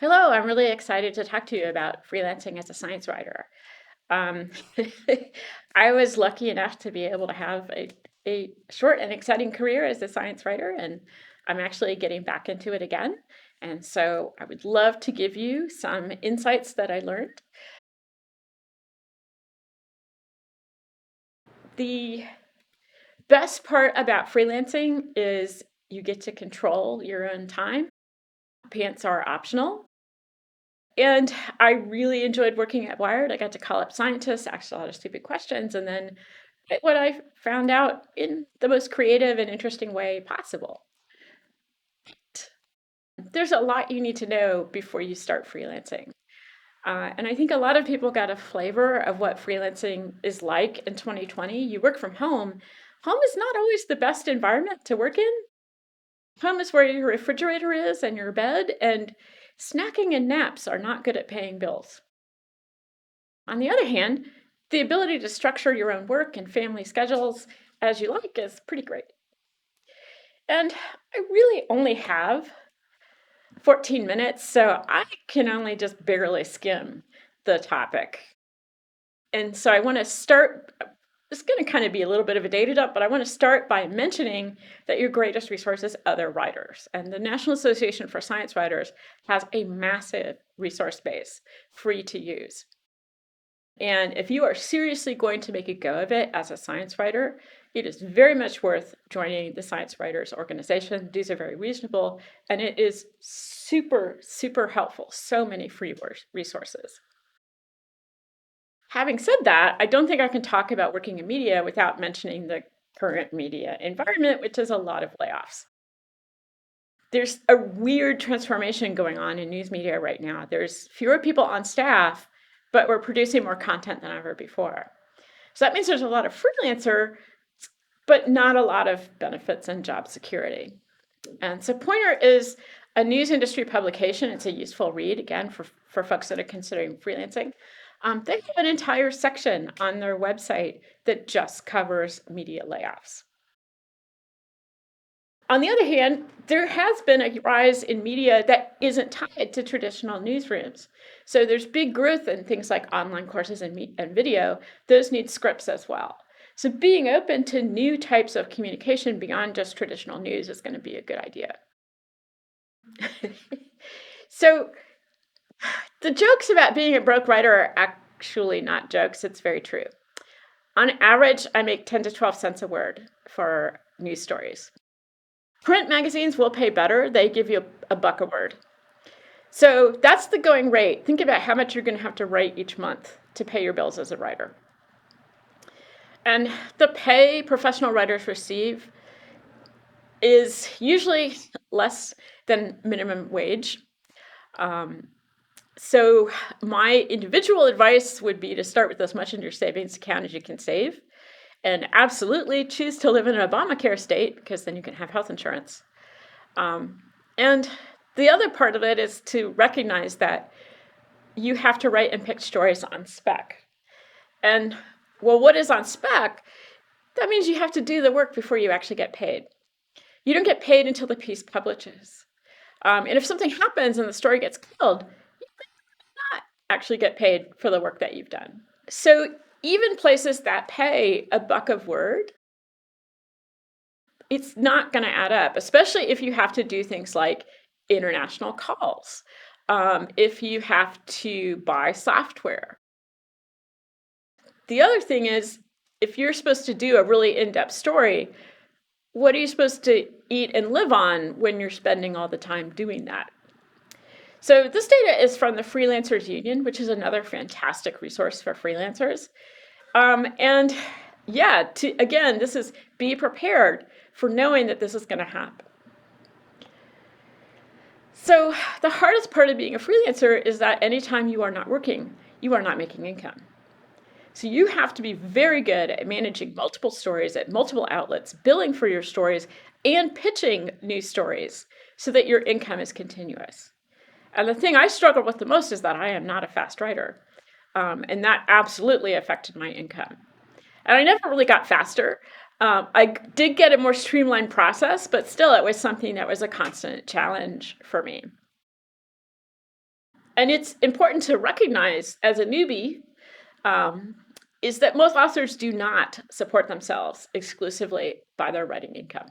Hello, I'm really excited to talk to you about freelancing as a science writer. Um, I was lucky enough to be able to have a short and exciting career as a science writer, and I'm actually getting back into it again. And so I would love to give you some insights that I learned. The best part about freelancing is you get to control your own time. Pants are optional. And I really enjoyed working at Wired. I got to call up scientists, ask a lot of stupid questions, and then get what I found out in the most creative and interesting way possible. There's a lot you need to know before you start freelancing. And I think a lot of people got a flavor of what freelancing is like in 2020. You work from home. Home is not always the best environment to work in. Home is where your refrigerator is and your bed, and snacking and naps are not good at paying bills. On the other hand, the ability to structure your own work and family schedules as you like is pretty great. And I really only have 14 minutes, so I can only just barely skim the topic. And so I want to start. It's going to kind of be a little bit of a dated up, but I want to start by mentioning that your greatest resource is other writers. And the National Association for Science Writers has a massive resource base free to use. And if you are seriously going to make a go of it as a science writer, it is very much worth joining the Science Writers Organization. These are very reasonable, and it is super, super helpful. So many free resources. Having said that, I don't think I can talk about working in media without mentioning the current media environment, which is a lot of layoffs. There's a weird transformation going on in news media right now. There's fewer people on staff, but we're producing more content than ever before. So that means there's a lot of freelancer, but not a lot of benefits and job security. And so Poynter is a news industry publication. It's a useful read, again, for folks that are considering freelancing. They have an entire section on their website that just covers media layoffs. On the other hand, there has been a rise in media that isn't tied to traditional newsrooms. So there's big growth in things like online courses and video. Those need scripts as well. So being open to new types of communication beyond just traditional news is going to be a good idea. So the jokes about being a broke writer are actually not jokes. It's very true. On average, I make 10 to 12 cents a word for news stories. Print magazines will pay better. They give you a buck a word. So that's the going rate. Think about how much you're going to have to write each month to pay your bills as a writer. And the pay professional writers receive is usually less than minimum wage. So my individual advice would be to start with as much in your savings account as you can save, and absolutely choose to live in an Obamacare state, because then you can have health insurance. And the other part of it is to recognize that you have to write and pitch stories on spec. And well, what is on spec? That means you have to do the work before you actually get paid. You don't get paid until the piece publishes. And if something happens and the story gets killed, you may not actually get paid for the work that you've done. So even places that pay a buck a word, it's not going to add up, especially if you have to do things like international calls, if you have to buy software. The other thing is, if you're supposed to do a really in-depth story, what are you supposed to eat and live on when you're spending all the time doing that? So this data is from the Freelancers Union, which is another fantastic resource for freelancers. And yeah, again, this is be prepared for knowing that this is going to happen. So the hardest part of being a freelancer is that anytime you are not working, you are not making income. So you have to be very good at managing multiple stories at multiple outlets, billing for your stories, and pitching new stories so that your income is continuous. And the thing I struggle with the most is that I am not a fast writer. And that absolutely affected my income. And I never really got faster. I did get a more streamlined process, but still it was something that was a constant challenge for me. And it's important to recognize as a newbie is that most authors do not support themselves exclusively by their writing income.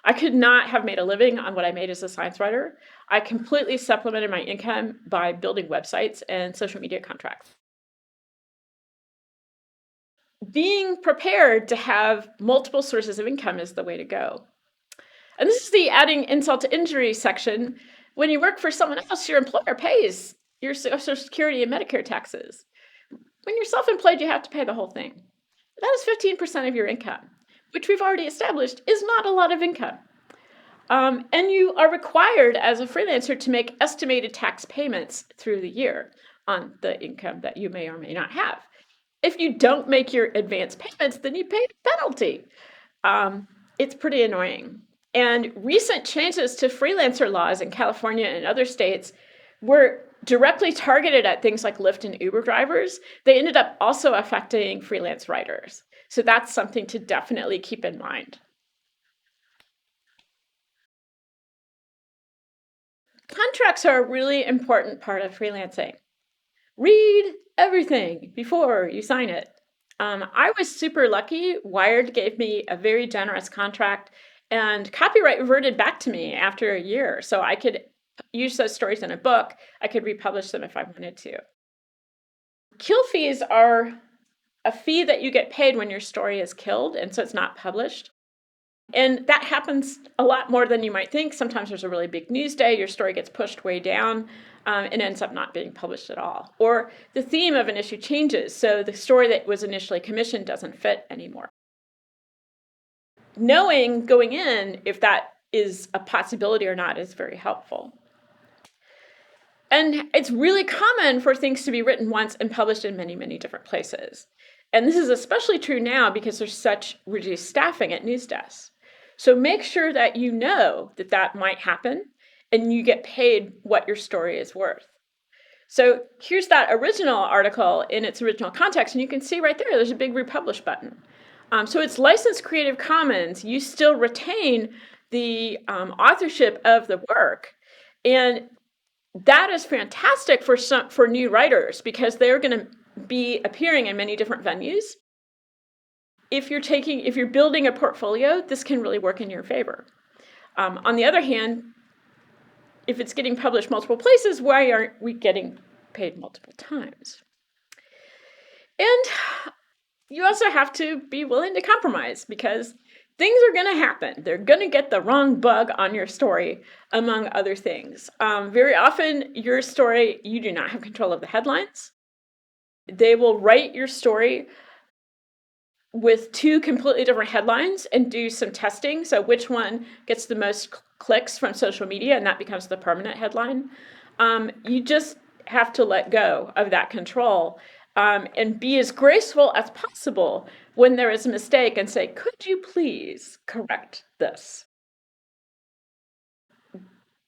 I could not have made a living on what I made as a science writer. I completely supplemented my income by building websites and social media contracts. Being prepared to have multiple sources of income is the way to go. And this is the adding insult to injury section. When you work for someone else, your employer pays your Social Security and Medicare taxes. When you're self-employed, you have to pay the whole thing. That is 15% of your income, which we've already established is not a lot of income. And you are required as a freelancer to make estimated tax payments through the year on the income that you may or may not have. If you don't make your advance payments, then you pay a penalty. It's pretty annoying. And recent changes to freelancer laws in California and other states were directly targeted at things like Lyft and Uber drivers. They ended up also affecting freelance writers. So that's something to definitely keep in mind. Contracts are a really important part of freelancing. Read everything before you sign it. I was super lucky. Wired gave me a very generous contract, and copyright reverted back to me after a year. So I could use those stories in a book. I could republish them if I wanted to. Kill fees are a fee that you get paid when your story is killed, and so it's not published. And that happens a lot more than you might think. Sometimes there's a really big news day, your story gets pushed way down and ends up not being published at all. Or the theme of an issue changes, so the story that was initially commissioned doesn't fit anymore. Knowing going in if that is a possibility or not is very helpful. And it's really common for things to be written once and published in many, many different places. And this is especially true now because there's such reduced staffing at news desks. So make sure that you know that that might happen and you get paid what your story is worth. So here's that original article in its original context, and you can see right there's a big republish button. So it's licensed Creative Commons. You still retain the authorship of the work. And that is fantastic for new writers because they're going to be appearing in many different venues. If you're building a portfolio, this can really work in your favor. On the other hand, if it's getting published multiple places, why aren't we getting paid multiple times? And you also have to be willing to compromise because things are going to happen. They're going to get the wrong bug on your story, among other things. Very often, your story, you do not have control of the headlines. They will write your story with two completely different headlines and do some testing. So which one gets the most clicks from social media, and that becomes the permanent headline. You just have to let go of that control and be as graceful as possible when there is a mistake and say, could you please correct this?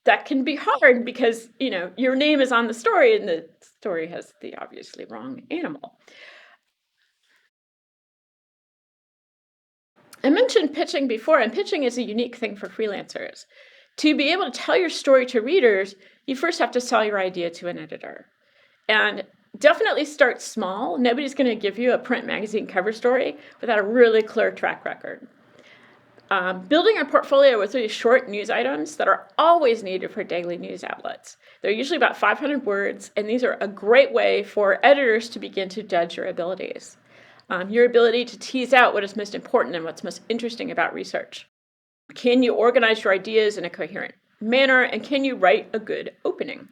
That can be hard because, your name is on the story and the story has the obviously wrong animal. I mentioned pitching before, and pitching is a unique thing for freelancers. To be able to tell your story to readers, you first have to sell your idea to an editor. And definitely start small. Nobody's going to give you a print magazine cover story without a really clear track record. Building a portfolio with really short news items that are always needed for daily news outlets. They're usually about 500 words, and these are a great way for editors to begin to judge your abilities. Your ability to tease out what is most important and what's most interesting about research. Can you organize your ideas in a coherent manner, and can you write a good opening?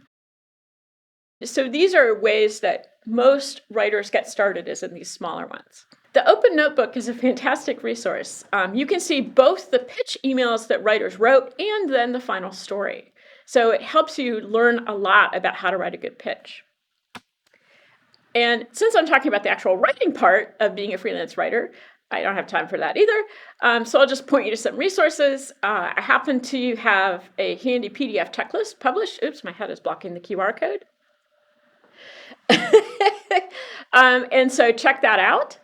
So these are ways that most writers get started, is in these smaller ones. The Open Notebook is a fantastic resource. You can see both the pitch emails that writers wrote and then the final story. So it helps you learn a lot about how to write a good pitch. And since I'm talking about the actual writing part of being a freelance writer, I don't have time for that either. So I'll just point you to some resources. I happen to have a handy PDF checklist published. Oops, my head is blocking the QR code. And so check that out.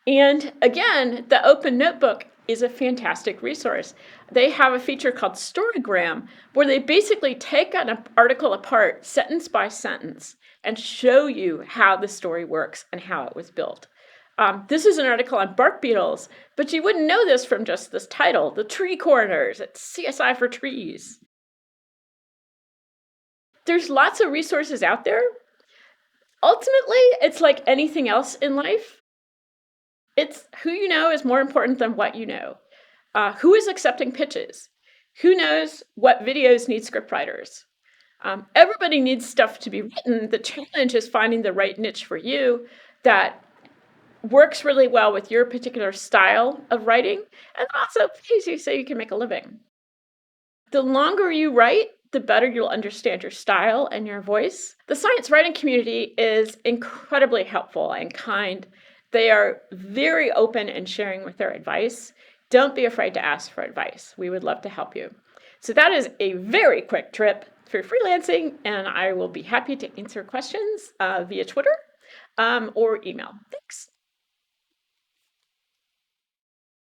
And again, the Open Notebook is a fantastic resource. they have a feature called Storygram, where they basically take an article apart sentence by sentence and show you how the story works and how it was built. This is an article on bark beetles, but you wouldn't know this from just this title, The Tree Coroners. It's CSI for trees. There's lots of resources out there. Ultimately, it's like anything else in life. It's who you know is more important than what you know. Who is accepting pitches? Who knows what videos need scriptwriters? Everybody needs stuff to be written. The challenge is finding the right niche for you that works really well with your particular style of writing and also pays you so you can make a living. The longer you write, the better you'll understand your style and your voice. The science writing community is incredibly helpful and kind. They are very open in sharing with their advice. Don't be afraid to ask for advice. We would love to help you. So that is a very quick trip through freelancing, and I will be happy to answer questions via Twitter or email.